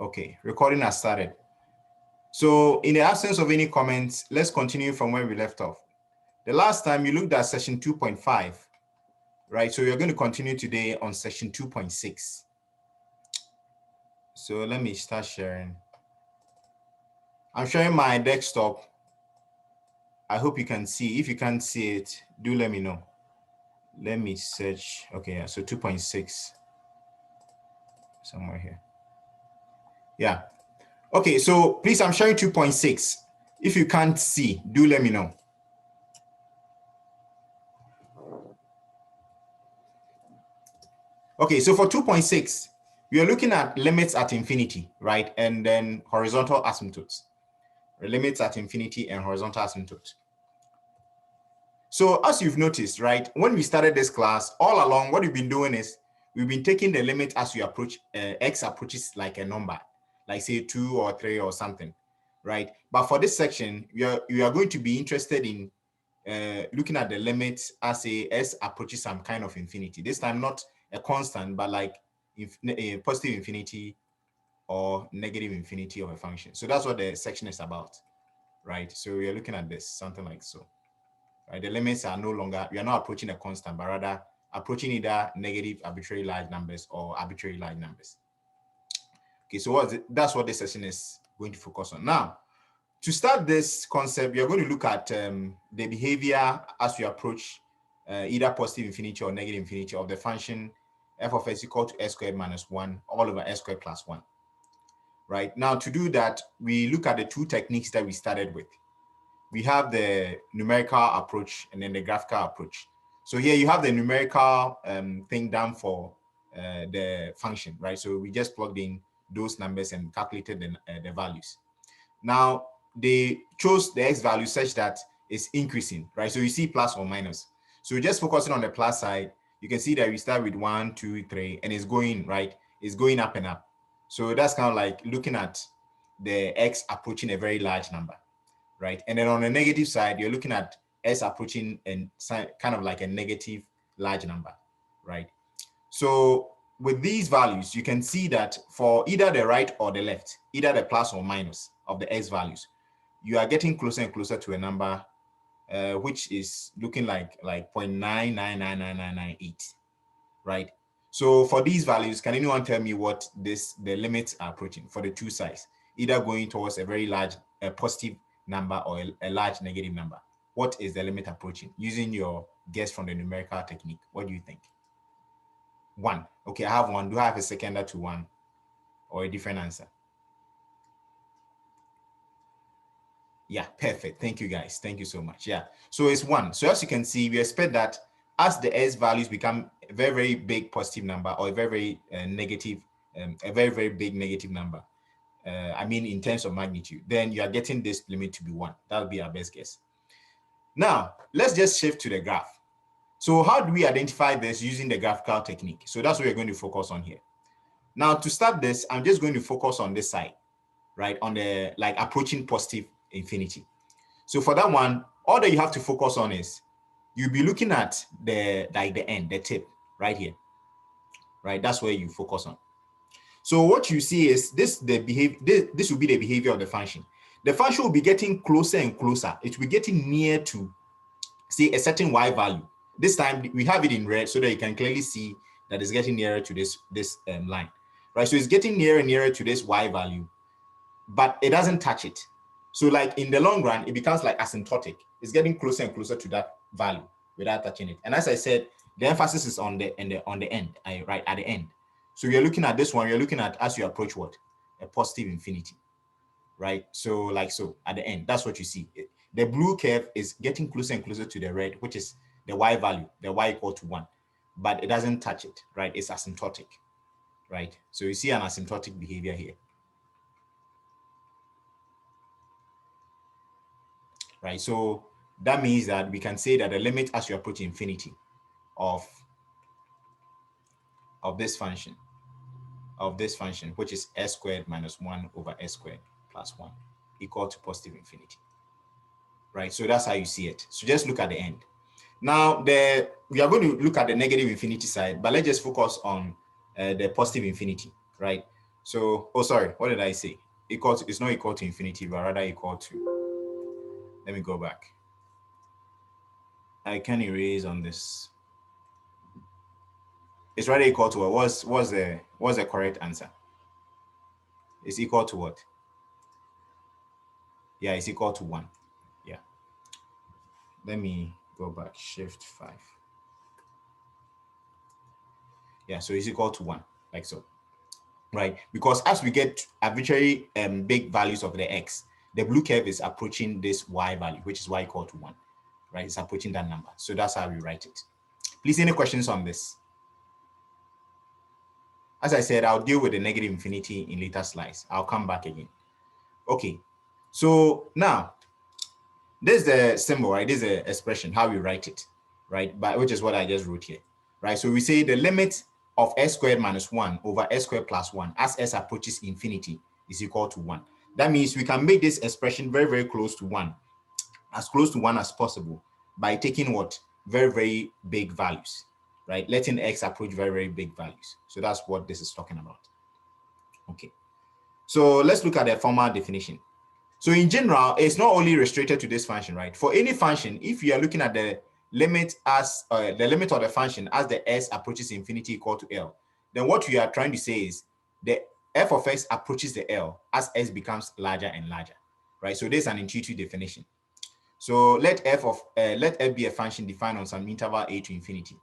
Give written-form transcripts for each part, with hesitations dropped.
Okay, recording has started. So in the absence of any comments, let's continue from where we left off. The last time you looked at session 2.5, right? So you're going to continue today on session 2.6. So let me start sharing. I'm sharing my desktop. I hope you can see. If you can't see it, do let me know. Let me search. Okay, yeah, so 2.6 somewhere here. Yeah. Okay, so please, I'm sharing 2.6. If you can't see, do let me know. Okay, so for 2.6, we are looking at limits at infinity, right? And then horizontal asymptotes. Limits at infinity and horizontal asymptotes. So as you've noticed, right, when we started this class, all along, what we've been doing is we've been taking the limit as we approach, x approaches like a number, like say 2 or 3 or something, right? But for this section, we are going to be interested in looking at the limits as s approaches some kind of infinity. This time, not a constant, but like a positive infinity or negative infinity of a function. So that's what the section is about, right? So we are looking at this, something like so. Right? The limits are no longer, we are not approaching a constant, but rather approaching either negative arbitrary large numbers or arbitrary large numbers. Okay, so that's what this session is going to focus on. Now, to start this concept, we are going to look at the behavior as we approach either positive infinity or negative infinity of the function f of s equal to s squared minus 1 all over s squared plus 1. Right? Now, to do that, we look at the two techniques that we started with. We have the numerical approach and then the graphical approach. So here you have the numerical thing done for the function, right? So we just plugged in those numbers and calculated the values. Now, they chose the x value such that it's increasing, right? So you see plus or minus. So just focusing on the plus side, you can see that we start with 1, 2, 3, and it's going, right? It's going up and up. So that's kind of like looking at the x approaching a very large number, right? And then on the negative side, you're looking at s approaching and kind of like a negative large number, right? So with these values, you can see that for either the right or the left, either the plus or minus of the x values, you are getting closer and closer to a number which is looking like 0.9999998, right? So for these values, can anyone tell me what the limits are approaching for the two sides, either going towards a very large positive number or a large negative number? What is the limit approaching using your guess from the numerical technique? What do you think? 1. Okay, I have 1. Do I have a seconder to 1 or a different answer? Yeah, perfect. Thank you, guys. Thank you so much. Yeah, so it's 1. So as you can see, we expect that as the s values become a very, very big positive number or a very, very negative, a very, very big negative number, I mean in terms of magnitude, then you are getting this limit to be 1. That would be our best guess. Now, let's just shift to the graph. So how do we identify this using the graphical technique? So that's what we're going to focus on here. Now, to start this, I'm just going to focus on this side, right? On the like approaching positive infinity. So for that one, all that you have to focus on is you'll be looking at the end, the tip right here, right? That's where you focus on. So what you see is this will be the behavior of the function. The function will be getting closer and closer. It will be getting near to, say, a certain y value. This time we have it in red so that you can clearly see that it's getting nearer to this line, right? So it's getting nearer and nearer to this y value, but it doesn't touch it. So like in the long run, it becomes like asymptotic. It's getting closer and closer to that value without touching it. And as I said, the emphasis is on the end, right at the end. So you're looking at this one, you're looking at as you approach what? A positive infinity, right? So like so at the end, that's what you see. The blue curve is getting closer and closer to the red, which is the y value, the y equal to 1, but it doesn't touch it, right? It's asymptotic, right? So you see an asymptotic behavior here. Right, so that means that we can say that the limit as you approach infinity of this function, which is s squared minus 1 over s squared plus 1 equal to positive infinity. Right, so that's how you see it. So just look at the end. Now, we are going to look at the negative infinity side, but let's just focus on the positive infinity, right? So, oh, sorry, what did I say? Equal to, it's not equal to infinity, but rather equal to, let me go back. I can erase on this. It's rather equal to what? What's the correct answer? It's equal to what? Yeah, it's equal to 1. Yeah. Let me go back. Shift 5. Yeah, so it's equal to 1, like so. Right? Because as we get arbitrary big values of the x, the blue curve is approaching this y value, which is y equal to 1. Right? It's approaching that number. So that's how we write it. Please, any questions on this? As I said, I'll deal with the negative infinity in later slides. I'll come back again. Okay. So now, this is the symbol, right? This is the expression, how we write it, right? But which is what I just wrote here, right? So we say the limit of s squared minus 1 over s squared plus 1 as s approaches infinity is equal to 1. That means we can make this expression very, very close to 1, as close to 1 as possible by taking what? Very, very big values, right? Letting x approach very, very big values. So that's what this is talking about. Okay. So let's look at the formal definition. So in general, it's not only restricted to this function, right? For any function, if you are looking at the limit as the limit of the function as the s approaches infinity equal to L, then what we are trying to say is the f of x approaches the L as s becomes larger and larger, right? So there's an intuitive definition. So let f be a function defined on some interval a to infinity,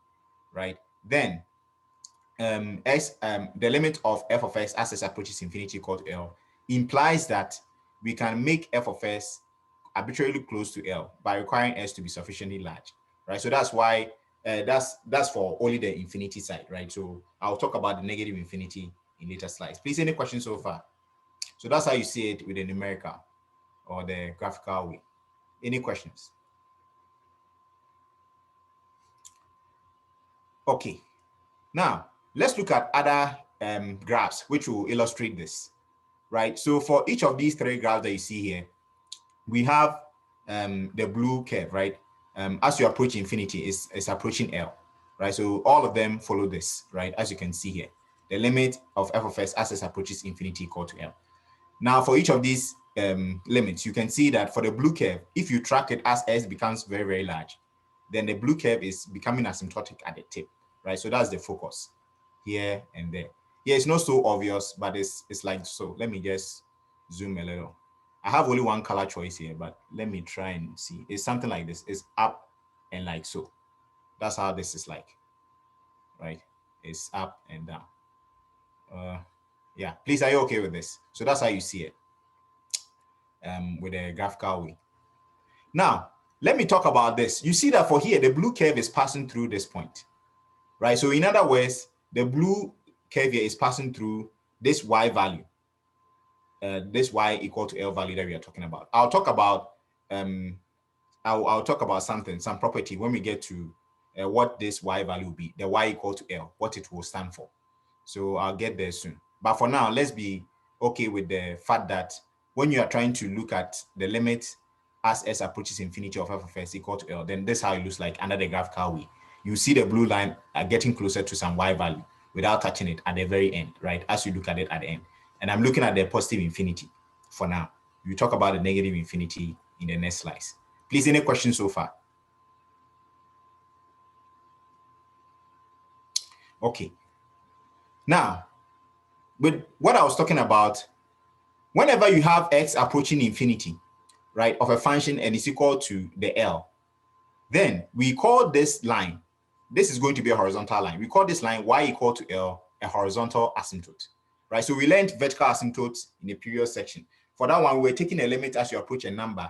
right? Then the limit of f of x as s approaches infinity equal to L implies that we can make f of s arbitrarily close to L by requiring s to be sufficiently large, right? So that's why that's for only the infinity side, right? So I'll talk about the negative infinity in later slides. Please, any questions so far? So that's how you see it with the numerical or the graphical way. Any questions? Okay. Now let's look at other graphs which will illustrate this, right? So for each of these 3 graphs that you see here, we have the blue curve, right? As you approach infinity, is approaching L, right? So all of them follow this, right? As you can see here, the limit of f of s as s approaches infinity equal to L. Now, for each of these limits, you can see that for the blue curve, if you track it as s becomes very, very large, then the blue curve is becoming asymptotic at the tip, right? So that's the focus here and there. Here it's not so obvious, but it's like so. Let me just zoom a little. I have only one color choice here, but let me try and see. It's something like this. It's up and like so. That's how this is like, right? It's up and down. Yeah, please, are you okay with this? So that's how you see it with a graphical way. Now, let me talk about this. You see that for here, the blue curve is passing through this point, right? So in other words, the blue curve here is passing through this y value, this y equal to L value that we are talking about. I'll talk about I'll talk about some property when we get to what this y value will be, the y equal to L, what it will stand for. So I'll get there soon. But for now, let's be okay with the fact that when you are trying to look at the limit as s approaches infinity of f of s equal to L, then this is how it looks like under the graphical way. You see the blue line getting closer to some y value without touching it at the very end, right? As you look at it at the end. And I'm looking at the positive infinity for now. We talk about the negative infinity in the next slides. Please, any questions so far? Okay. Now, with what I was talking about, whenever you have x approaching infinity, right, of a function and is equal to the L, then we call this line, this is going to be a horizontal line. We call this line y equal to L a horizontal asymptote, right? So we learned vertical asymptotes in the previous section. For that one, we were taking a limit as you approach a number,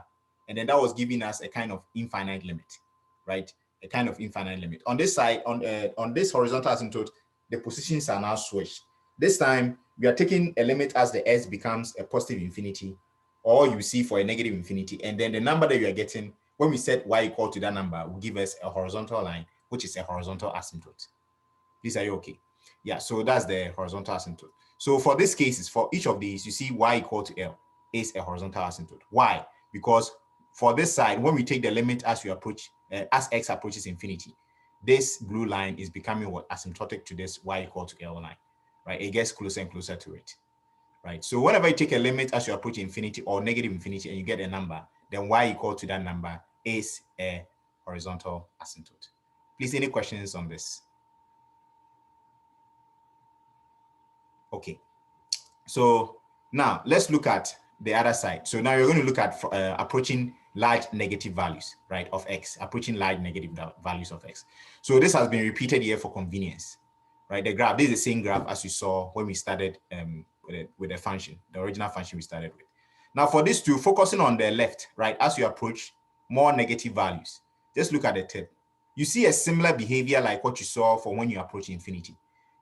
and then that was giving us a kind of infinite limit, right? A kind of infinite limit. On this side, on this horizontal asymptote, the positions are now switched. This time, we are taking a limit as the s becomes a positive infinity, or you see for a negative infinity, and then the number that you are getting when we set y equal to that number will give us a horizontal line, which is a horizontal asymptote. These are you okay? Yeah, so that's the horizontal asymptote. So for these cases, for each of these, you see y equal to L is a horizontal asymptote. Why? Because for this side, when we take the limit as we approach, as x approaches infinity, this blue line is becoming what? Asymptotic to this y equal to L line, right? It gets closer and closer to it. right? So whenever you take a limit as you approach infinity or negative infinity and you get a number, then y equal to that number is a horizontal asymptote. Please, any questions on this? Okay, so now let's look at the other side. So now you're going to look at approaching large negative values, right, of x, approaching large negative values of x. So this has been repeated here for convenience, right? The graph, this is the same graph as you saw when we started with the function, the original function we started with. Now for this two, focusing on the left, right, as you approach more negative values, just look at the tip. You see a similar behavior like what you saw for when you approach infinity.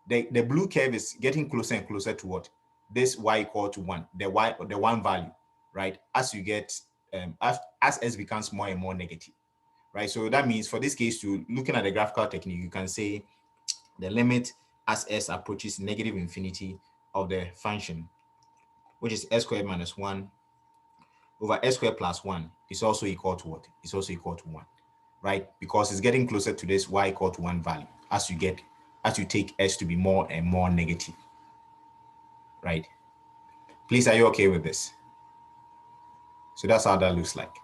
The blue curve is getting closer and closer to what? This y equal to 1, the one value, right? As you get, as s becomes more and more negative, right? So that means for this case, to looking at the graphical technique, you can say the limit as s approaches negative infinity of the function, which is s squared minus 1 over s squared plus 1 is also equal to what? It's also equal to 1, right? Because it's getting closer to this y equal to 1 value as you take s to be more and more negative, right? Please, are you okay with this? So that's how that looks like.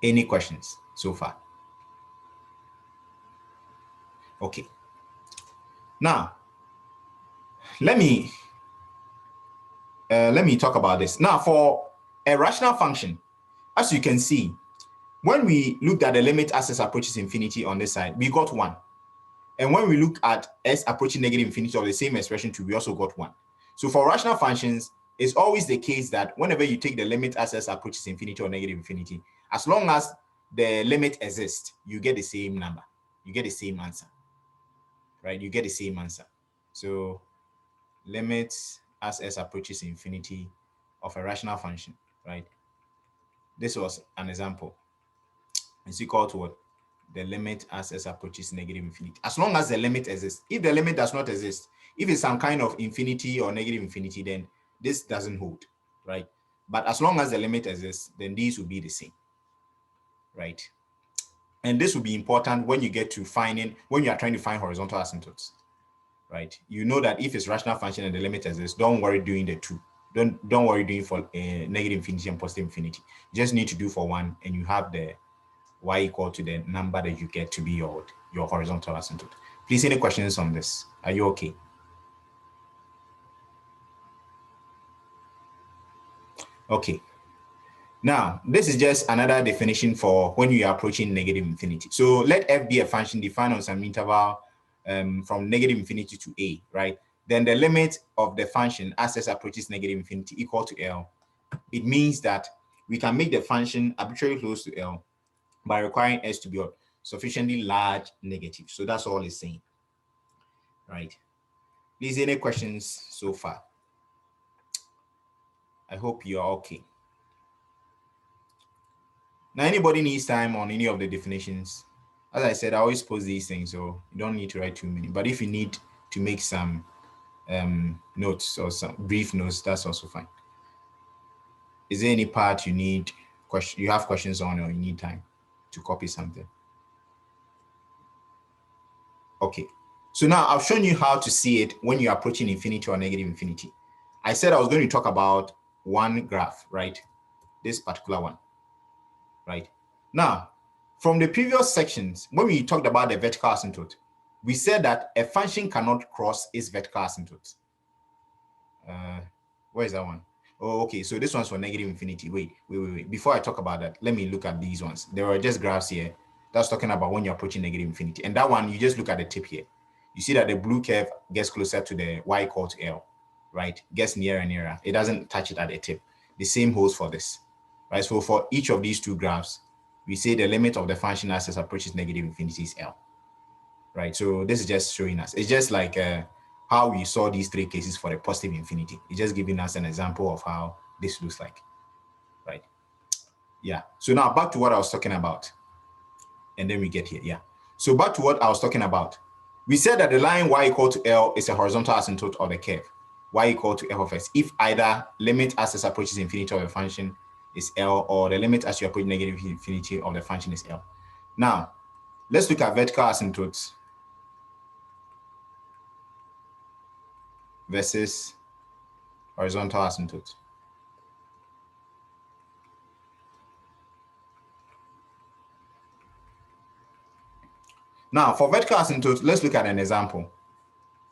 Any questions so far? Okay. Now, let me talk about this. Now, for a rational function, as you can see, when we looked at the limit as s approaches infinity on this side, we got 1. And when we look at s approaching negative infinity of the same expression 2, we also got 1. So for rational functions, it's always the case that whenever you take the limit as s approaches infinity or negative infinity, as long as the limit exists, you get the same number. You get the same answer, right? You get the same answer. So limit as s approaches infinity of a rational function, right? This was an example. It's equal to what? The limit as s approaches negative infinity. As long as the limit exists. If the limit does not exist, if it's some kind of infinity or negative infinity, then this doesn't hold, right? But as long as the limit exists, then these will be the same, right? And this will be important when you get to when you are trying to find horizontal asymptotes, right? You know that if it's rational function and the limit exists, don't worry doing the two. Don't worry doing for negative infinity and positive infinity. You just need to do for one, and you have the y equal to the number that you get to be your horizontal asymptote. Please, any questions on this? Are you okay? Okay. Now, this is just another definition for when you are approaching negative infinity. So let f be a function defined on some interval from negative infinity to a, right? Then the limit of the function as s approaches negative infinity equal to L. It means that we can make the function arbitrarily close to L by requiring s to be a sufficiently large negative. So that's all it's saying, right? Please, any questions so far? I hope you are okay. Now, anybody needs time on any of the definitions? As I said, I always post these things, so you don't need to write too many. But if you need to make some notes or some brief notes, that's also fine. Is there any part you have questions on, or you need time to copy something? Okay. So now I've shown you how to see it when you're approaching infinity or negative infinity. I said I was going to talk about one graph, right? This particular one, right? Now, from the previous sections, when we talked about the vertical asymptote, we said that a function cannot cross its vertical asymptote. Where is that one? Oh, okay. So this one's for negative infinity. Wait. Before I talk about that, let me look at these ones. There are just graphs here that's talking about when you're approaching negative infinity. And that one, you just look at the tip here. You see that the blue curve gets closer to the y equal to L, right? Gets nearer and nearer. It doesn't touch it at the tip. The same holds for this, right? So for each of these two graphs, we say the limit of the function as it approaches negative infinity is L, right? So this is just showing us. It's just like how we saw these three cases for the positive infinity. It's just giving us an example of how this looks like, right? Yeah. So now back to what I was talking about. And then we get here, yeah. So back to what I was talking about. We said that the line y equal to L is a horizontal asymptote of the curve, y equal to f of x, if either limit as it approaches infinity of the function is L, or the limit as you approach negative infinity of the function is L. Now, let's look at vertical asymptotes versus horizontal asymptote. Now, for vertical asymptote, let's look at an example.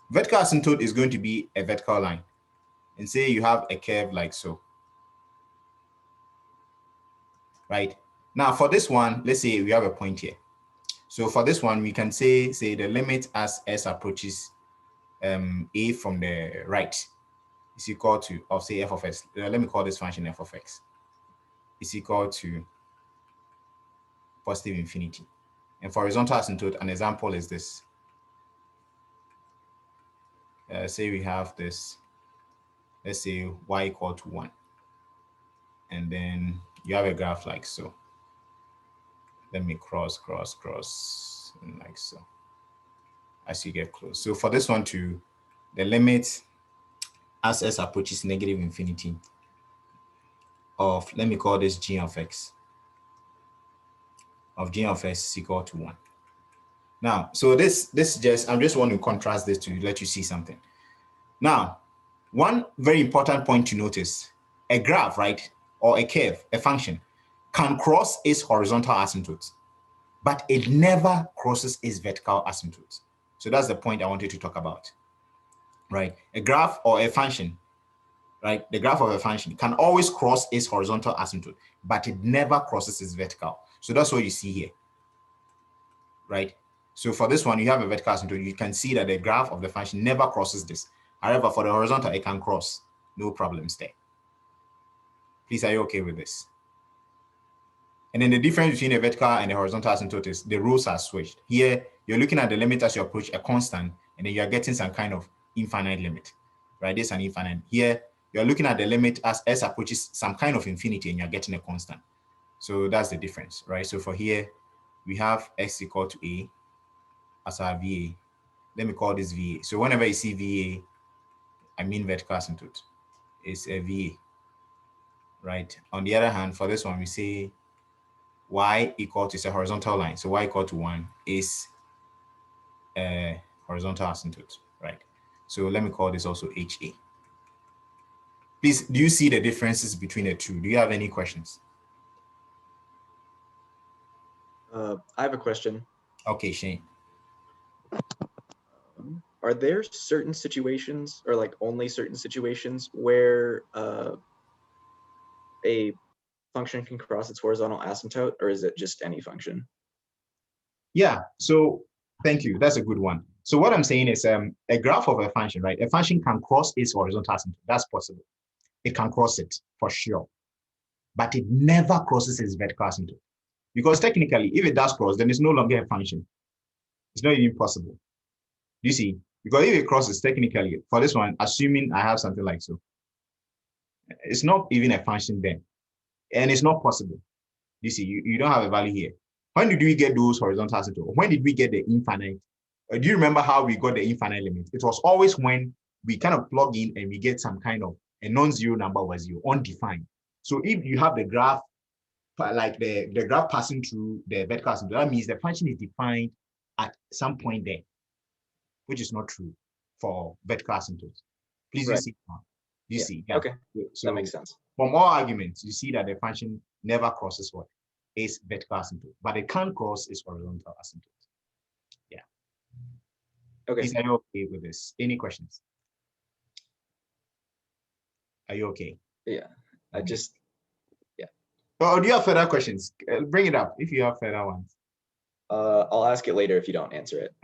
Vertical asymptote is going to be a vertical line. And say you have a curve like so. Right? Now, for this one, let's say we have a point here. So for this one, we can say the limit as s approaches a from the right is equal to, or say f of x. Let me call this function f of x is equal to positive infinity. And for horizontal asymptote, an example is this. Say we have this, let's say y equal to 1. And then you have a graph like so. Let me cross, and like so, as you get close. So for this one too, the limit as s approaches negative infinity of, let me call this g of x, is equal to 1. Now, so this just, I'm just want to contrast this to let you see something. Now, one very important point to notice, a graph, right, or a curve, a function, can cross its horizontal asymptote, but it never crosses its vertical asymptote. So that's the point I wanted to talk about, right? A graph or a function, right? The graph of a function can always cross its horizontal asymptote, but it never crosses its vertical. So that's what you see here, right? So for this one, you have a vertical asymptote. You can see that the graph of the function never crosses this. However, for the horizontal, it can cross. No problems there. Please, are you okay with this? And then the difference between the vertical and the horizontal asymptote is the roles are switched. Here, you're looking at the limit as you approach a constant, and then you're getting some kind of infinite limit, right? This is an infinite. Here, you're looking at the limit as s approaches some kind of infinity, and you're getting a constant. So that's the difference, right? So for here, we have x equal to a as our VA. Let me call this VA. So whenever you see VA, I mean vertical asymptote. It's a VA, right? On the other hand, for this one, we say y equal to, it's a horizontal line. So y equal to 1 is a horizontal asymptote, right? So let me call this also HA. Please, do you see the differences between the two? Do you have any questions? I have a question. Okay, Shane. Are there certain situations, or like only certain situations, where a function can cross its horizontal asymptote, or is it just any function? Yeah, so thank you. That's a good one. So what I'm saying is a graph of a function, right? A function can cross its horizontal asymptote. That's possible. It can cross it for sure, but it never crosses its vertical asymptote. Because technically, if it does cross, then it's no longer a function. It's not even possible. You see, because if it crosses technically, for this one, assuming I have something like so, it's not even a function then. And it's not possible. You see, you don't have a value here. When did we get those horizontal asymptotes? When did we get the infinite? Do you remember how we got the infinite limit? It was always when we kind of plug in and we get some kind of a non-zero number was zero, undefined. So if you have the graph, like the graph passing through the vertical asymptote, that means the function is defined at some point there, which is not true for vertical asymptotes. Please, Right. you see. You see, yeah. Okay, So that makes sense. from all arguments, you see that the function never crosses what is vertical asymptote, but it can cross its horizontal asymptote. Yeah. Okay. Please, are you okay with this? Any questions? Are you okay? Yeah. I just, yeah. Or do you have further questions? Bring it up if you have further ones. I'll ask it later if you don't answer it.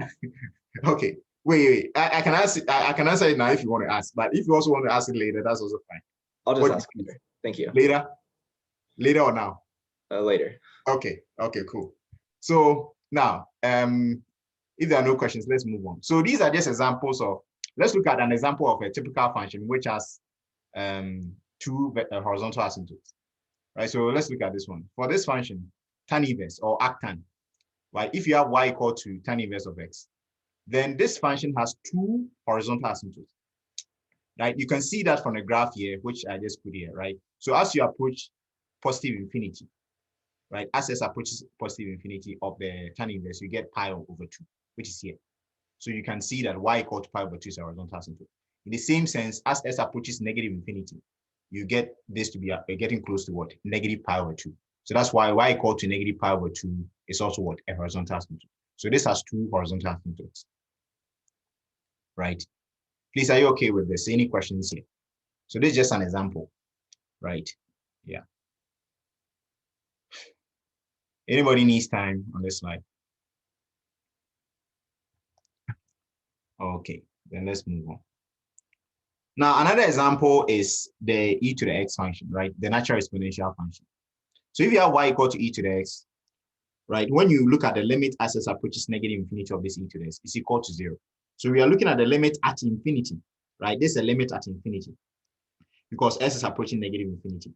Okay. Wait. I can answer. I can answer it now if you want to ask. But if you also want to ask it later, that's also fine. I'll just ask later. Thank you. Later or now? Later. Okay. Cool. So now, if there are no questions, let's move on. So these are just examples of. Let's look at an example of a typical function which has two horizontal asymptotes. Right. So let's look at this one. For this function, tan inverse or arctan, right? If you have y equal to tan inverse of x, then this function has two horizontal asymptotes. Right? You can see that from the graph here, which I just put here, right? So as you approach positive infinity, right? As s approaches positive infinity of the tan inverse, you get pi over 2, which is here. So you can see that y equal to pi over 2 is a horizontal asymptote. In the same sense, as s approaches negative infinity, you get this to be getting close to what? Negative pi over 2. So that's why y equal to negative pi over 2 is also what? A horizontal asymptote. So this has two horizontal asymptotes, right? Please, are you okay with this? Any questions here? So this is just an example, right? Yeah. Anybody needs time on this slide? Okay, then let's move on. Now, another example is the e to the x function, right? The natural exponential function. So if you have y equal to e to the x, right? When you look at the limit as s approaches negative infinity of this e to the x, it's equal to 0. So we are looking at the limit at infinity, right? This is a limit at infinity because s is approaching negative infinity.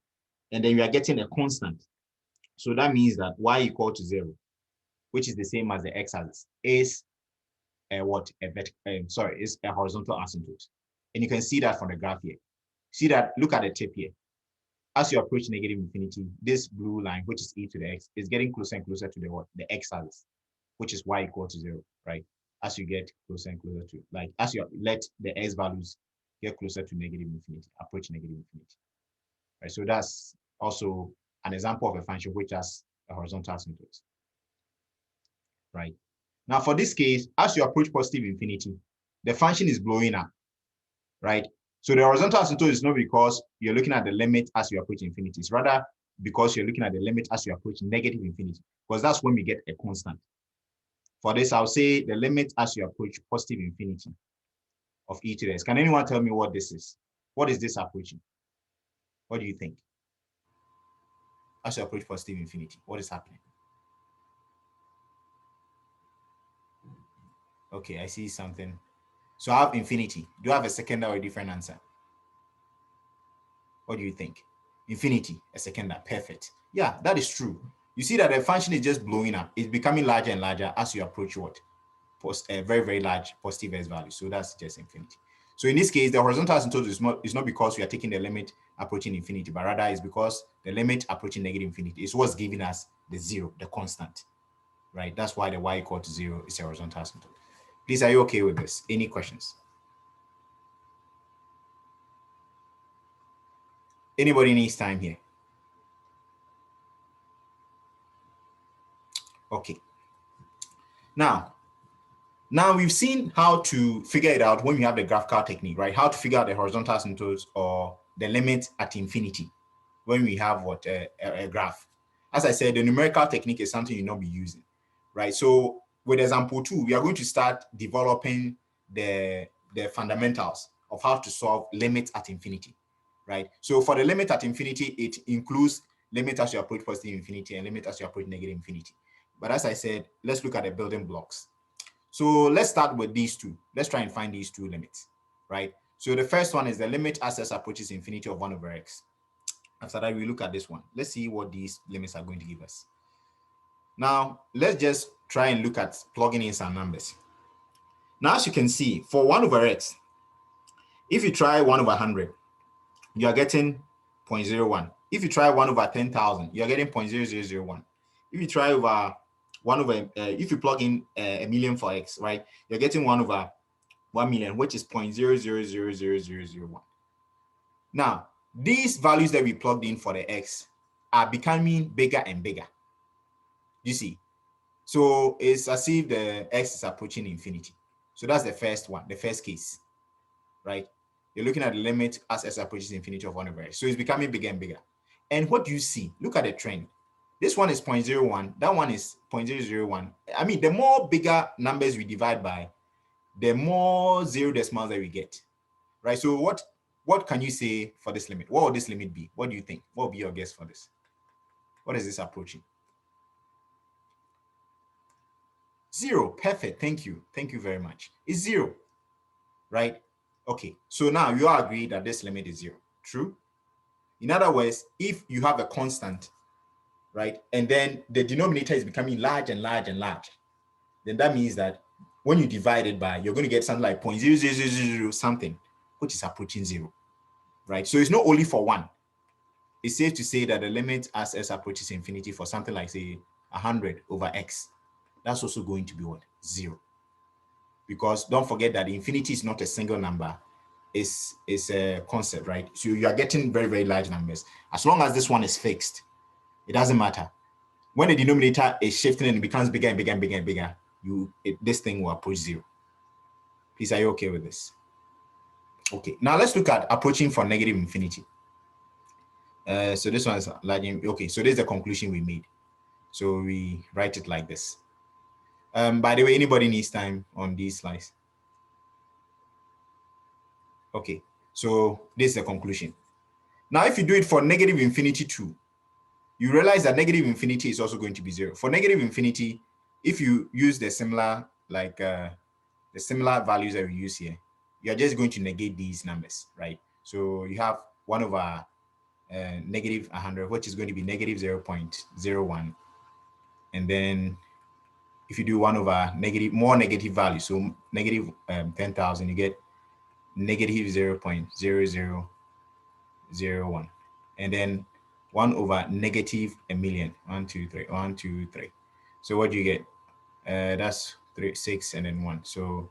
And then we are getting a constant. So that means that y equal to 0, which is the same as the x-axis, is a what? Is a horizontal asymptote. And you can see that from the graph here. See that, look at the tip here. As you approach negative infinity, this blue line, which is e to the x, is getting closer and closer to the what? The x-axis, which is y equal to 0, right? As you get closer and closer to, like, as you let the x values get closer to negative infinity, approach negative infinity, right? So that's also an example of a function which has a horizontal asymptote, right? Now, for this case, as you approach positive infinity, the function is blowing up, right? So the horizontal asymptote is not because you're looking at the limit as you approach infinity. It's rather because you're looking at the limit as you approach negative infinity, because that's when we get a constant. For this, I'll say the limit as you approach positive infinity of e to the x. Can anyone tell me what this is? What is this approaching? What do you think? As you approach positive infinity, what is happening? Okay, I see something. So I have infinity. Do I have a second or a different answer? What do you think? Infinity, a second, perfect. Yeah, that is true. You see that the function is just blowing up. It's becoming larger and larger as you approach what? A very, very large positive s value. So that's just infinity. So in this case, the horizontal asymptote is not because we are taking the limit approaching infinity, but rather it's because the limit approaching negative infinity is what's giving us the 0, the constant, right? That's why the y equal to 0 is a horizontal asymptote. Please, are you okay with this? Any questions? Anybody needs time here? Okay. Now we've seen how to figure it out when you have the graphical technique, right? How to figure out the horizontal asymptotes or the limit at infinity when we have what a graph. As I said, the numerical technique is something you'll not be using, right? So with example 2, we are going to start developing the fundamentals of how to solve limits at infinity, right? So for the limit at infinity, it includes limit as you approach positive infinity and limit as you approach negative infinity. But as I said, let's look at the building blocks. So let's start with these two. Let's try and find these two limits, right? So the first one is the limit as s approaches infinity of 1 over x. After that, we look at this one. Let's see what these limits are going to give us. Now, let's just try and look at plugging in some numbers. Now, as you can see, for 1 over x, if you try 1 over 100, you are getting 0.01. If you try 1 over 10,000, you're getting 0.0001. If you try over 1 over, if you plug in a million for x, right, you're getting 1 over 1 million, which is 0.00000001. Now, these values that we plugged in for the x are becoming bigger and bigger. You see? So it's as if the x is approaching infinity. So that's the first one, the first case, right? You're looking at the limit as s approaches infinity of 1 over x. So it's becoming bigger and bigger. And what do you see? Look at the trend. This one is 0.01. That one is 0.001. I mean, the more bigger numbers we divide by, the more 0 decimals that we get, right? So what can you say for this limit? What would this limit be? What do you think? What would be your guess for this? What is this approaching? 0. Perfect. Thank you. Thank you very much. It's 0, right? Okay. So now you all agree that this limit is 0. True? In other words, if you have a constant, right, and then the denominator is becoming large and large and large, then that means that when you divide it by, you're going to get something like 0.0000 something, which is approaching 0, right? So it's not only for 1. It's safe to say that the limit as s approaches infinity for something like, say, 100 over x, that's also going to be what? 0. Because don't forget that infinity is not a single number. is a concept, right? So you are getting very, very large numbers. As long as this one is fixed, it doesn't matter. When the denominator is shifting and it becomes bigger and bigger and bigger and bigger, this thing will approach zero. Please, are you okay with this? Okay, now let's look at approaching for negative infinity. So this one is large. Okay, so this is the conclusion we made. So we write it like this. By the way, anybody needs time on these slides? Okay, so this is the conclusion. Now, if you do it for negative infinity 2, you realize that negative infinity is also going to be 0. For negative infinity, if you use the similar, like the similar values that we use here, you're just going to negate these numbers, right? So you have 1 over negative 100, which is going to be negative 0.01. And then if you do 1 over more negative value, so negative 10,000, you get negative 0.0001. And then 1 over negative a million. 1, 2, 3, 1, 2, 3. So what do you get? That's 3, 6, and then 1. So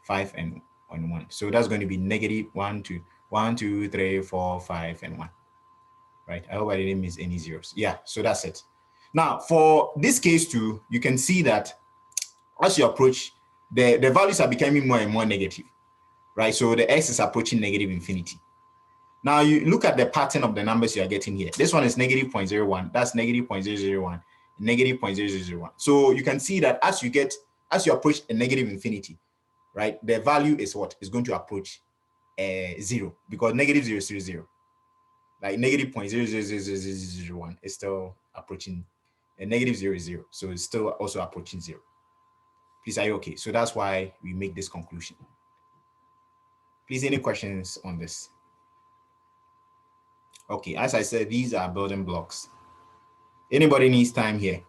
5 and 1. So that's going to be negative 1, 2, 1, 2, 3, 4, 5, and 1. Right? I hope I didn't miss any zeros. Yeah, so that's it. Now, for this case too, you can see that as you approach, the values are becoming more and more negative, right? So the x is approaching negative infinity. Now you look at the pattern of the numbers you are getting here. This one is negative 0.01. That's negative 0.001, negative 0.0001. So you can see that as you approach a negative infinity, right, the value is what is going to approach 0, because negative 0.000, like negative 0.000001 is still approaching a negative 0.0. So it's still also approaching 0. Please, are you okay? So that's why we make this conclusion. Please, any questions on this? Okay, as I said, these are building blocks. Anybody needs time here?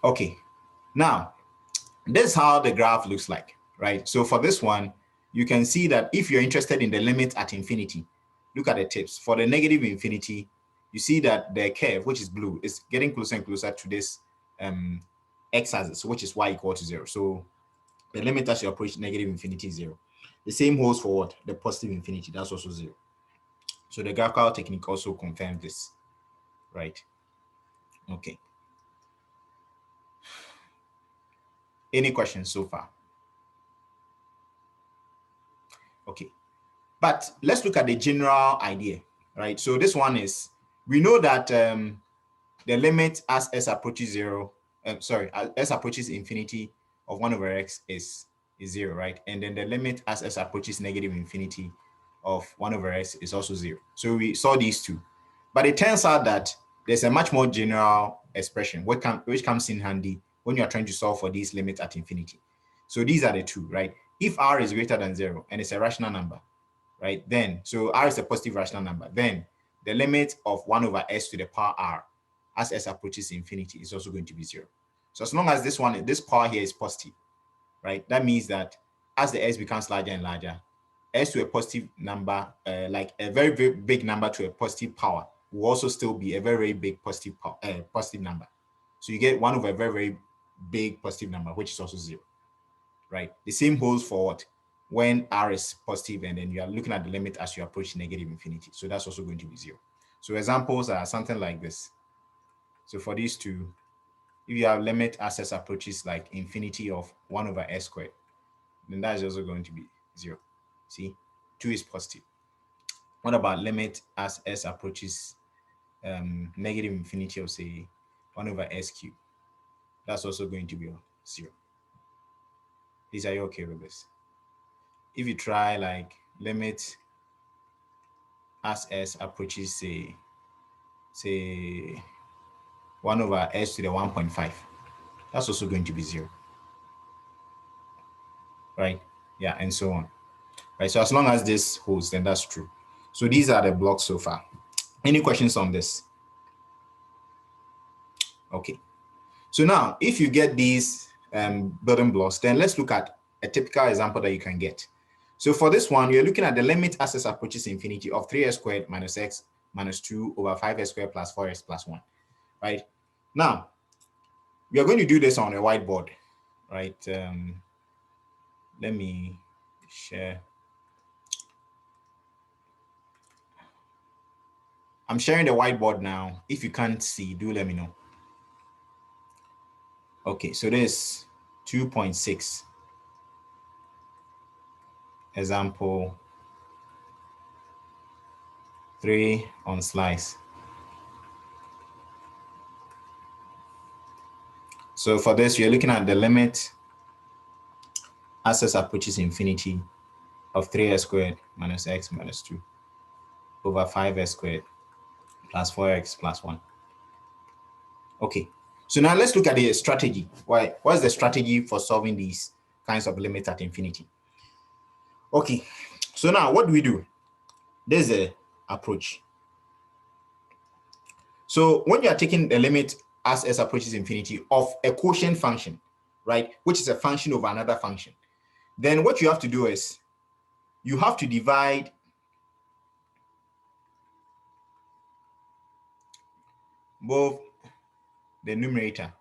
Okay, now this is how the graph looks like, right? So for this one, you can see that if you're interested in the limit at infinity, look at the tips. For the negative infinity, you see that the curve, which is blue, is getting closer and closer to this x-axis, which is y equal to 0. So the limit as you approach negative infinity is 0. The same holds for what? The positive infinity, that's also 0. So the graphical technique also confirms this, right? Okay. Any questions so far? Okay. But let's look at the general idea, right? So this one is, we know that the limit as s approaches 0, s approaches infinity of 1 over x is 0, right? And then the limit as s approaches negative infinity of 1 over x is also 0. So we saw these two. But it turns out that there's a much more general expression which comes in handy when you are trying to solve for these limits at infinity. So these are the two, right? If r is greater than 0 and it's a rational number, right? Then, so r is a positive rational number, then the limit of 1 over s to the power r as s approaches infinity is also going to be 0. So as long as this power here is positive, right? That means that as the s becomes larger and larger, s to a positive number, like a very, very big number to a positive power, will also still be a very, very big positive number. So you get 1 over a very, very big positive number, which is also 0, right? The same holds for what? When r is positive and then you are looking at the limit as you approach negative infinity. So that's also going to be 0. So examples are something like this. So for these two, if you have limit as s approaches like infinity of 1 over s squared, then that is also going to be 0. See, 2 is positive. What about limit as s approaches negative infinity of, say, 1 over s cubed? That's also going to be 0. Please, are you okay with this? If you try like limit as s approaches, say 1 over s to the 1.5, that's also going to be 0, right? Yeah, and so on, right? So as long as this holds, then that's true. So these are the blocks so far. Any questions on this? Okay. So now, if you get these building blocks, then let's look at a typical example that you can get. So for this one, you're looking at the limit as s approaches infinity of 3s squared minus x minus 2 over 5s squared plus 4x plus 1, right? Now, we are going to do this on a whiteboard, right? let me share. I'm sharing the whiteboard now. If you can't see, do let me know. Okay, so this 2.6 example 3 on slice. So for this, you're looking at the limit as s approaches infinity of 3x squared minus x minus 2 over 5x squared plus 4x plus 1. Okay, so now let's look at the strategy. What's the strategy for solving these kinds of limits at infinity? Okay, so now what do we do? There's a approach. So when you are taking the limit as s approaches infinity of a quotient function, right, which is a function over another function, then what you have to do is you have to divide both the numerator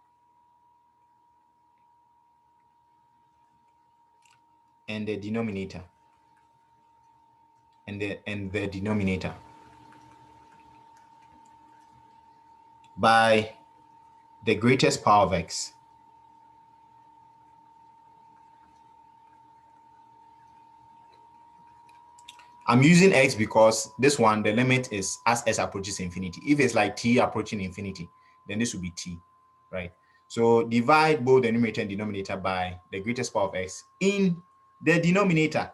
and the denominator and the denominator by the greatest power of x. I'm using x because this one, the limit is as s approaches infinity. If it's like t approaching infinity, then this will be t, right? So divide both the numerator and denominator by the greatest power of x in the denominator.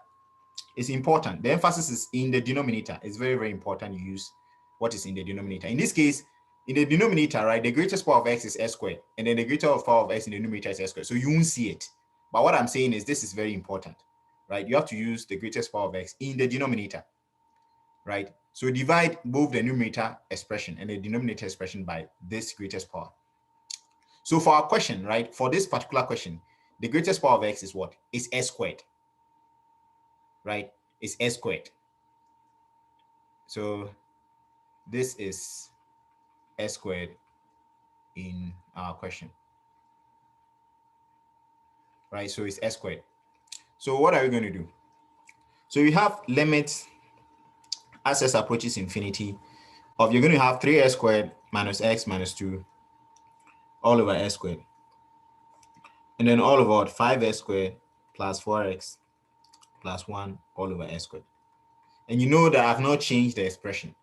It's important. The emphasis is in the denominator. It's very, very important you use what is in the denominator. In this case, in the denominator, right, the greatest power of x is s squared, and then the greatest power of x in the numerator is s squared. So you won't see it. But what I'm saying is this is very important, right? You have to use the greatest power of x in the denominator, right? So divide both the numerator expression and the denominator expression by this greatest power. So for our question, right, for this particular question, the greatest power of x is what? Is s squared, right? It's s squared. So this is s squared in our question, right? So it's s squared. So what are we going to do? So you have limit as s approaches infinity of, you're going to have 3s squared minus x minus 2 all over s squared. And then all over 5s squared plus 4x plus 1 all over s squared. And you know that I've not changed the expression,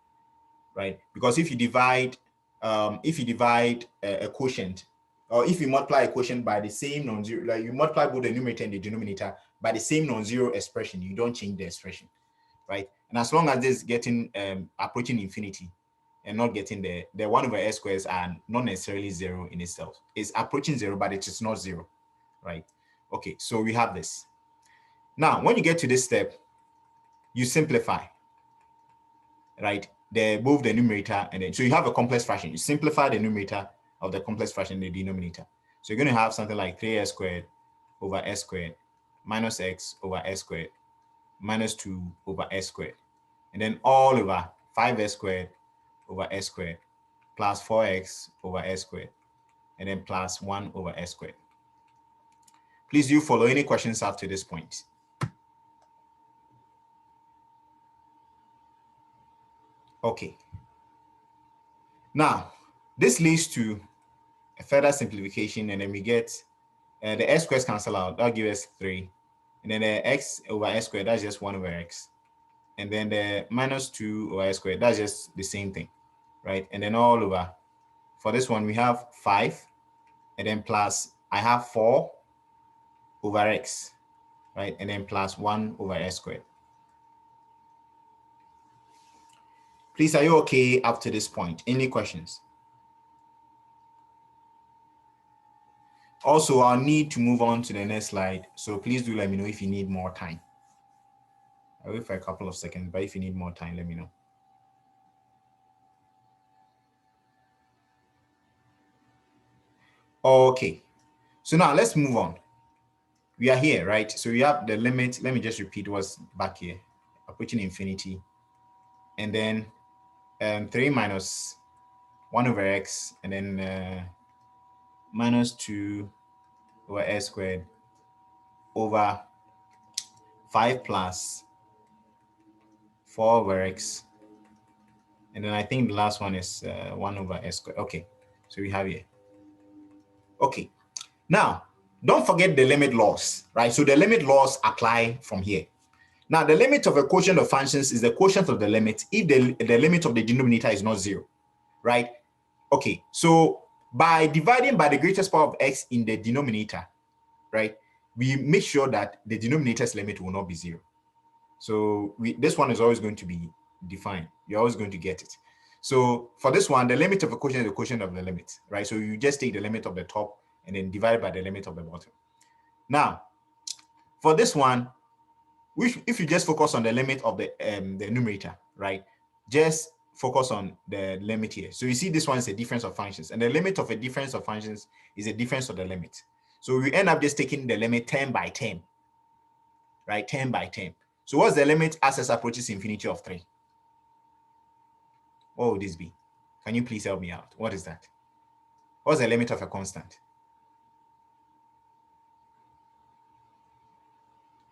right? Because if you divide a quotient, or if you multiply a quotient by the same non-zero, like you multiply both the numerator and the denominator by the same non-zero expression, you don't change the expression, right? And as long as this is getting approaching infinity and not getting the 1 over s squares are not necessarily 0 in itself. It's approaching 0, but it is not 0, right? Okay, so we have this. Now, when you get to this step, you simplify, right? Both the numerator and then, so you have a complex fraction. You simplify the numerator of the complex fraction in the denominator. So you're going to have something like 3s squared over s squared minus x over s squared minus 2 over s squared. And then all over 5s squared over s squared plus 4x over s squared. And then plus 1 over s squared. Please do follow any questions up to this point. Okay. Now, this leads to a further simplification, and then we get the s squares cancel out. That'll give us 3. And then the x over s squared, that's just 1 over x. And then the minus 2 over s squared, that's just the same thing, right? And then all over. For this one, we have 5, and then plus, I have 4 over x, right? And then plus 1 over s squared. Please, are you okay up to this point? Any questions? Also, I'll need to move on to the next slide. So please do let me know if you need more time. I'll wait for a couple of seconds, but if you need more time, let me know. Okay, so now let's move on. We are here, right? So we have the limit. Let me just repeat what's back here, approaching infinity. And then 3 minus 1 over x, and then minus 2 over s squared over 5 plus 4 over x. And then I think the last one is 1 over s squared. Okay, so we have here. Okay, now don't forget the limit laws, right? So the limit laws apply from here. Now, the limit of a quotient of functions is the quotient of the limit if the limit of the denominator is not 0, right? Okay, so by dividing by the greatest power of x in the denominator, right, we make sure that the denominator's limit will not be 0. So this one is always going to be defined. You're always going to get it. So for this one, the limit of a quotient is the quotient of the limit, right? So you just take the limit of the top and then divide it by the limit of the bottom. Now, for this one, if you just focus on the limit of the numerator, right? Just focus on the limit here. So you see this one is a difference of functions, and the limit of a difference of functions is a difference of the limit. So we end up just taking the limit term by term, right? Term by term. So what's the limit as s approaches infinity of 3? What would this be? Can you please help me out? What is that? What's the limit of a constant?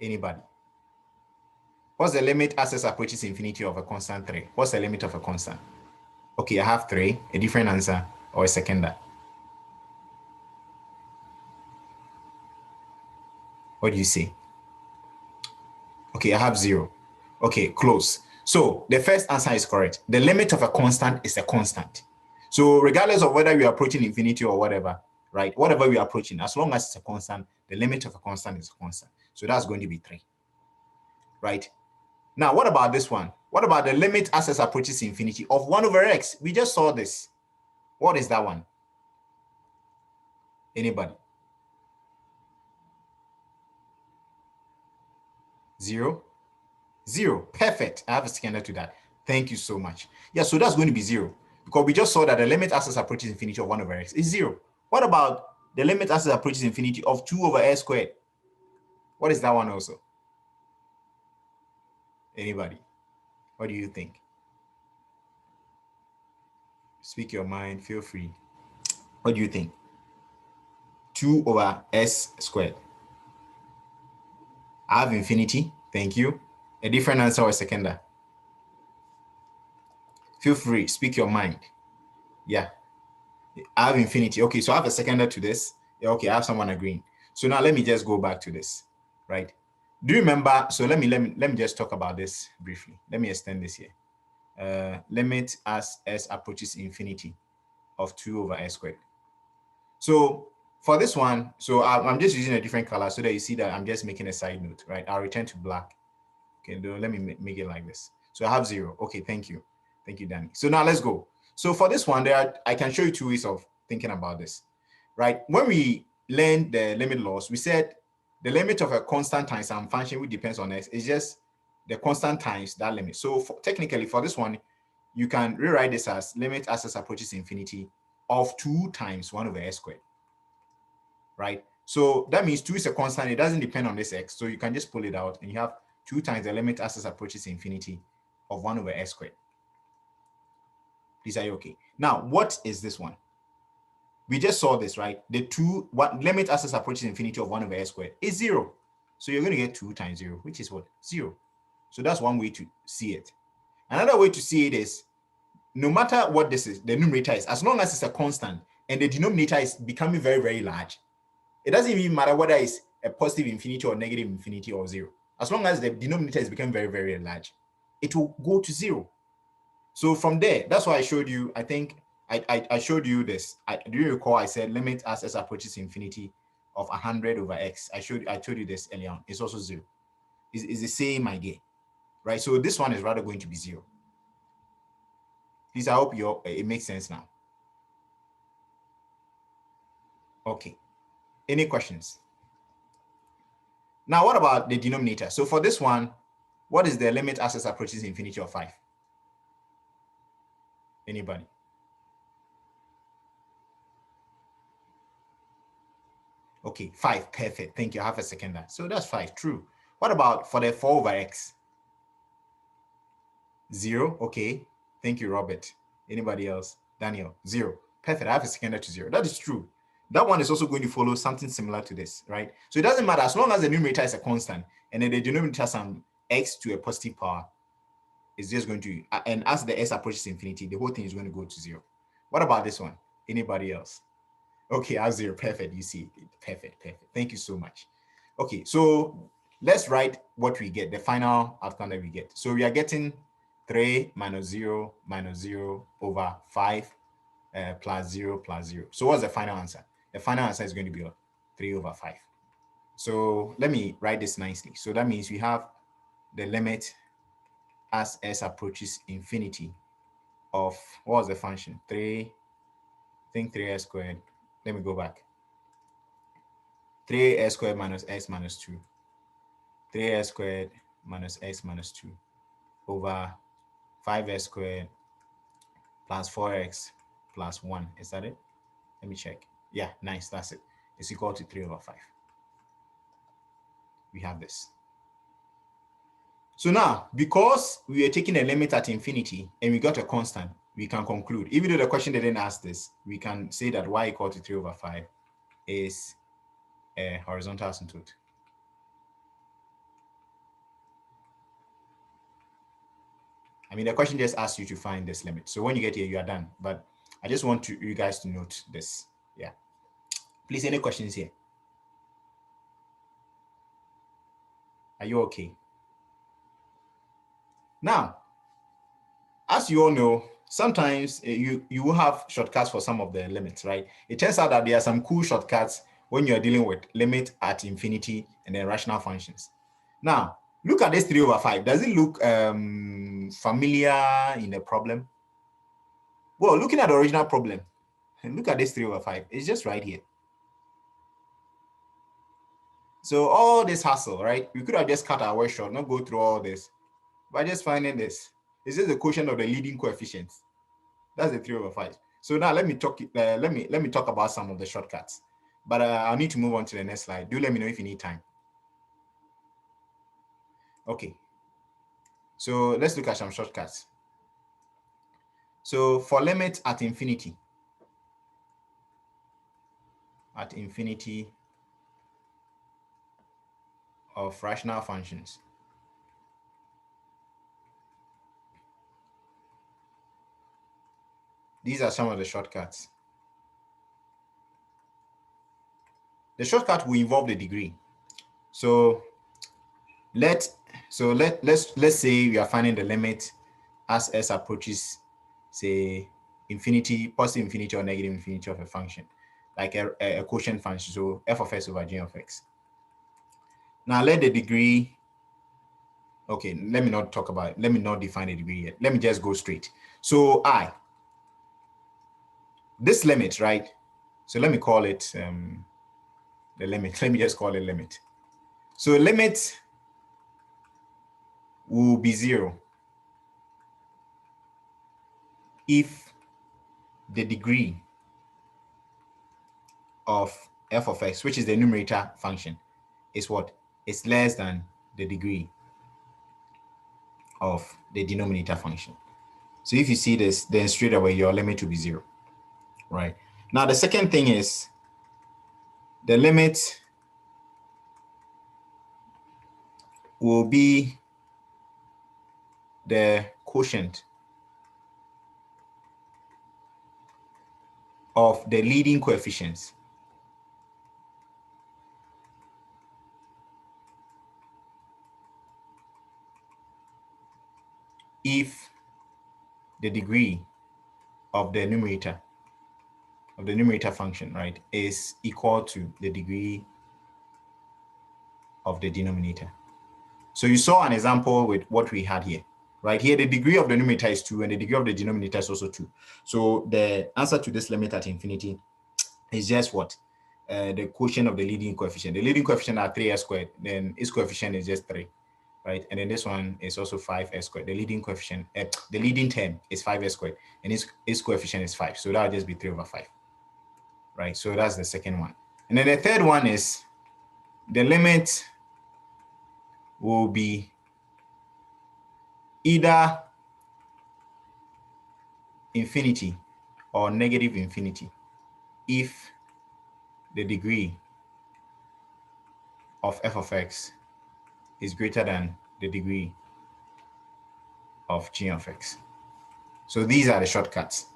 Anybody? What's the limit as s approaches infinity of a constant 3? What's the limit of a constant? Okay, I have 3, a different answer, or a seconder. What do you say? Okay, I have 0. Okay, close. So the first answer is correct. The limit of a constant is a constant. So regardless of whether we are approaching infinity or whatever, right? Whatever we are approaching, as long as it's a constant, the limit of a constant is a constant. So that's going to be 3, right? Now, what about this one? What about the limit as s approaches infinity of 1 over x? We just saw this. What is that one? Anybody? 0? 0. Perfect. I have a seconder to that. Thank you so much. Yeah, so that's going to be 0 because we just saw that the limit as s approaches infinity of 1 over x is 0. What about the limit as s approaches infinity of 2 over s squared? What is that one also? Anybody? What do you think? Speak your mind. Feel free. What do you think? 2 over s squared. I have infinity. Thank you. A different answer or a seconder? Feel free. Speak your mind. Yeah. I have infinity. Okay, so I have a seconder to this. Yeah, okay, I have someone agreeing. So now let me just go back to this, right? Do you remember? So let me just talk about this briefly. Let me extend this here. Limit as s approaches infinity of 2 over s squared. So for this one, so I'm just using a different color so that you see that I'm just making a side note, right? I'll return to black. Okay, let me make it like this. So I have 0. Okay, thank you. Thank you, Danny. So now let's go. So for this one, I can show you 2 ways of thinking about this, right? When we learned the limit laws, we said the limit of a constant times some function which depends on x is just the constant times that limit. So technically for this one, you can rewrite this as limit as s approaches infinity of 2 times 1 over s squared, right? So that means 2 is a constant. It doesn't depend on this x. So you can just pull it out and you have 2 times the limit as s approaches infinity of 1 over s squared. Please, are you okay? Now, what is this one? We just saw this, right? The limit as s approaches infinity of 1 over s squared is 0. So you're going to get 2 times 0, which is what? 0. So that's one way to see it. Another way to see it is, no matter what this is, the numerator is, as long as it's a constant and the denominator is becoming very, very large, it doesn't even matter whether it's a positive infinity or negative infinity or 0. As long as the denominator is becoming very, very large, it will go to 0. So from there, that's why I showed you, I think I showed you this. Do you recall I said limit as s approaches infinity of 100 over x? I told you this earlier on. It's also 0. It's the same idea, right? So this one is rather going to be 0. Please, I hope it makes sense now. Okay. Any questions? Now, what about the denominator? So for this one, what is the limit as s approaches infinity of 5? Anybody? Okay, 5, perfect. Thank you. I have a seconder. So that's 5, true. What about for the 4 over x? 0, okay. Thank you, Robert. Anybody else? Daniel, 0. Perfect. I have a seconder to 0. That is true. That one is also going to follow something similar to this, right? So it doesn't matter as long as the numerator is a constant and then the denominator some x to a positive power is just going to, and as the s approaches infinity, the whole thing is going to go to 0. What about this one? Anybody else? Okay, I have 0. Perfect. You see, perfect. Thank you so much. Okay, so let's write what we get, the final outcome that we get. So we are getting 3 minus 0 over 5 plus 0 plus 0. So what's the final answer? The final answer is going to be 3 over 5. So let me write this nicely. So that means we have the limit as s approaches infinity of, what was the function? 3, I think 3s squared. Let me go back. 3s squared minus x minus 2. 3s squared minus x minus 2 over 5s squared plus 4x plus 1. Is that it? Let me check. Yeah, nice. That's it. It's equal to 3 over 5. We have this. So now, because we are taking a limit at infinity and we got a constant, we can conclude, even though the question didn't ask this, we can say that y equal to 3 over 5 is a horizontal asymptote. I mean, the question just asks you to find this limit. So when you get here, you are done. But I just want you guys to note this. Yeah. Please, any questions here? Are you okay? Now, as you all know, sometimes you will have shortcuts for some of the limits, right? It turns out that there are some cool shortcuts when you're dealing with limit at infinity and then rational functions. Now, look at this 3 over 5. Does it look familiar in the problem? Well, looking at the original problem, and look at this 3 over 5. It's just right here. So all this hassle, right? We could have just cut our way short, not go through all this, by just finding this. This is the quotient of the leading coefficients. That's the 3 over 5. So now let me talk. Let me talk about some of the shortcuts. But I'll need to move on to the next slide. Do let me know if you need time. Okay. So let's look at some shortcuts. So for limit at infinity of rational functions, these are some of the shortcuts. The shortcut will involve the degree. So let's say we are finding the limit as s approaches, say, infinity, positive infinity or negative infinity of a function, like a quotient function, so f of s over g of x. Now let the degree, okay, let me not define the degree yet. Let me just go straight. So this limit, right? So let me call it the limit. Let me just call it limit. So limit will be 0 if the degree of f of x, which is the numerator function, is what? It's less than the degree of the denominator function. So if you see this, then straight away your limit will be 0, right? Now the second thing is the limit will be the quotient of the leading coefficients. If the degree of the numerator function, right, is equal to the degree of the denominator. So you saw an example with what we had here, right? Here, the degree of the numerator is 2 and the degree of the denominator is also 2. So the answer to this limit at infinity is just what? The quotient of the leading coefficient. The leading coefficient are 3s squared, then its coefficient is just 3, right? And then this one is also 5s squared. The leading coefficient, the leading term is 5s squared, and its coefficient is 5. So that will just be 3 over 5, right? So that's the second one. And then the third one is the limit will be either infinity or negative infinity if the degree of f of x is greater than the degree of g of x. So these are the shortcuts,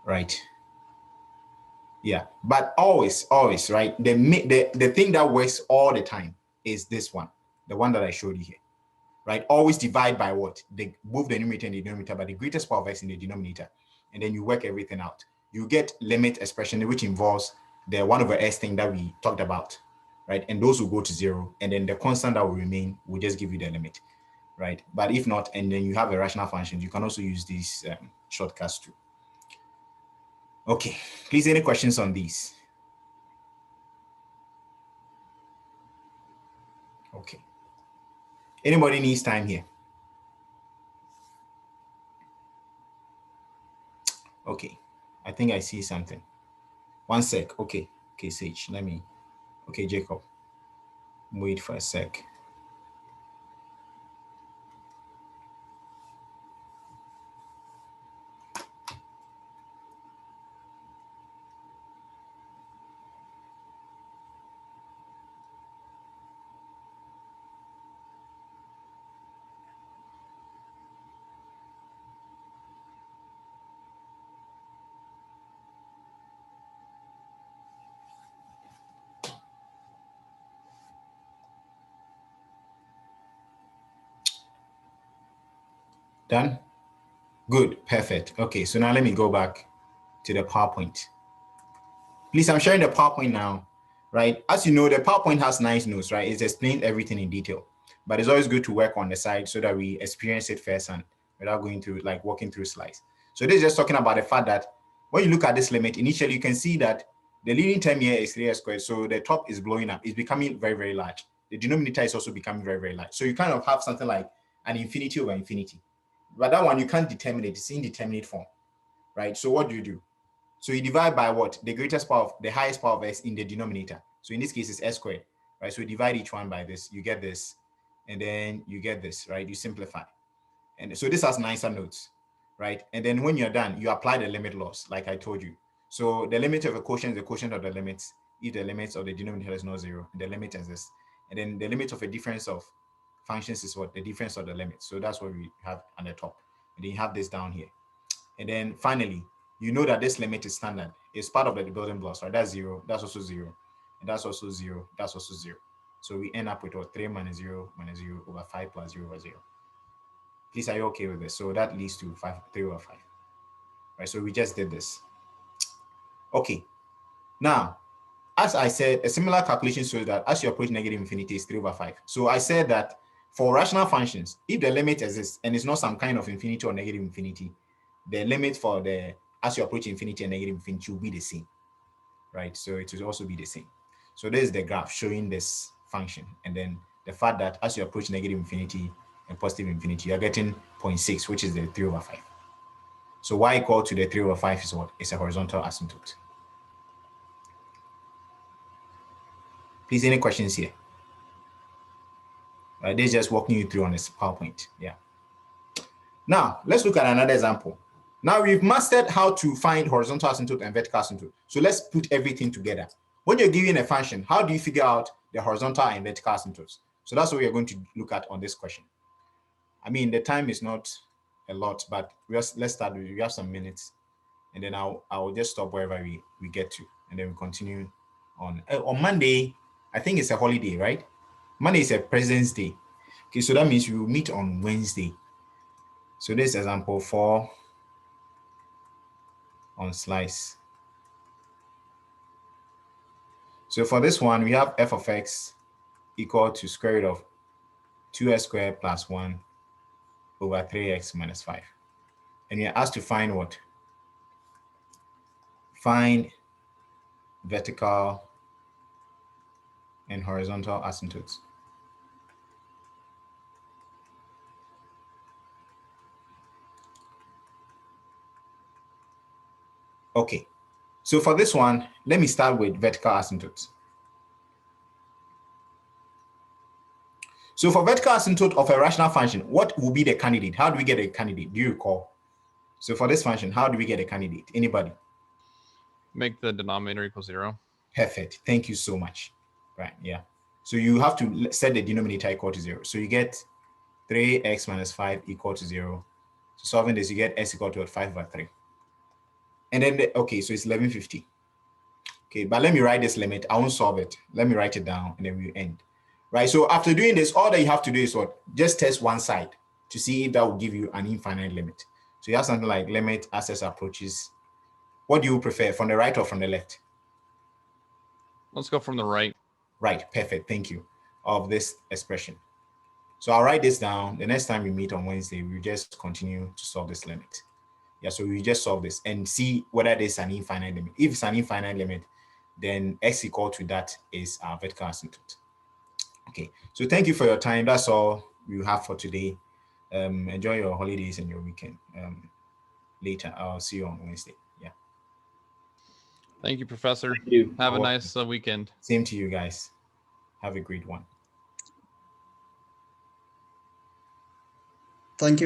right? Yeah, but always, right? The thing that works all the time is this one, the one that I showed you here, right? Always divide by what? Both the numerator and the denominator, but the greatest power of x in the denominator, and then you work everything out. You get limit expression, which involves the 1 over s thing that we talked about, right? And those will go to 0, and then the constant that will remain will just give you the limit, right? But if not, and then you have a rational function, you can also use these shortcuts too. Okay, please, any questions on these? Okay. Anybody needs time here? Okay, I think I see something. One sec. Okay, Sage, let me. Okay, Jacob, wait for a sec. Done? Good, perfect. Okay, so now let me go back to the PowerPoint. Please, I'm sharing the PowerPoint now, right? As you know, the PowerPoint has nice notes, right? It's explained everything in detail, but it's always good to work on the side so that we experience it firsthand without going through, like walking through slides. So this is just talking about the fact that when you look at this limit, initially you can see that the leading term here is 3x squared. So the top is blowing up. It's becoming very, very large. The denominator is also becoming very, very large. So you kind of have something like an infinity over infinity. But that one, you can't determine it. It's indeterminate form, right? So what do? So you divide by what? The greatest power of the highest power of s in the denominator. So in this case, it's s squared, right? So you divide each one by this, you get this, and then you get this, right? You simplify. And so this has nicer notes, right? And then when you're done, you apply the limit laws, like I told you. So the limit of a quotient is the quotient of the limits, if the limits of the denominator is not 0, the limit is this. And then the limit of a difference of functions is what? The difference of the limits. So that's what we have on the top. And then you have this down here. And then finally, you know that this limit is standard. It's part of the building blocks, right? That's 0, that's also 0, and that's also 0, that's also 0. So we end up with what? 3 minus 0 over 5 plus 0 over 0. Please, are you okay with this? So that leads to 3 over 5, right? So we just did this. Okay. Now, as I said, a similar calculation shows that as you approach negative infinity, is 3 over 5. So I said that for rational functions, if the limit exists and it's not some kind of infinity or negative infinity, the limit for the as you approach infinity and negative infinity will be the same, right? So it will also be the same. So this is the graph showing this function, and then the fact that as you approach negative infinity and positive infinity, you're getting 0.6, which is the 3 over 5. So y equal to the 3 over 5 is what? It's a horizontal asymptote. Please, any questions here? They're just walking you through on this PowerPoint. Yeah. Now, let's look at another example. Now we've mastered how to find horizontal asymptote and vertical asymptote. So let's put everything together. When you're given a function, how do you figure out the horizontal and vertical asymptotes? So that's what we are going to look at on this question. I mean, the time is not a lot, but let's start. We have some minutes, and then I'll just stop wherever we get to, and then we continue on Monday. I think it's a holiday, right? Monday is a President's Day. Okay, so that means we will meet on Wednesday. So this example 4 on slice. So for this one, we have f of x equal to square root of 2x squared plus 1 over 3x minus 5. And we are asked to find what? Find vertical and horizontal asymptotes. Okay, so for this one, let me start with vertical asymptotes. So for vertical asymptote of a rational function, what will be the candidate? How do we get a candidate? Do you recall? So for this function, how do we get a candidate? Anybody? Make the denominator equal 0. Perfect. Thank you so much. Right. Yeah. So you have to set the denominator equal to 0. So you get 3x minus 5 equal to 0. So solving this, you get s equal to 5 over 3. And then, okay, so it's 1150. Okay, but let me write this limit. I won't solve it. Let me write it down and then we end. Right, so after doing this, all that you have to do is what? Just test one side to see if that will give you an infinite limit. So you have something like limit as s approaches. What do you prefer, from the right or from the left? Let's go from the right. Right, perfect, thank you, of this expression. So I'll write this down. The next time we meet on Wednesday, we'll just continue to solve this limit. Yeah, so we just solve this and see whether there's an infinite limit. If it's an infinite limit, then x equal to that is our vertical asymptote. Okay, so thank you for your time. That's all we have for today. Enjoy your holidays and your weekend. Later, I'll see you on Wednesday. Yeah. Thank you, Professor. Thank you. Have a nice weekend. Same to you guys. Have a great one. Thank you.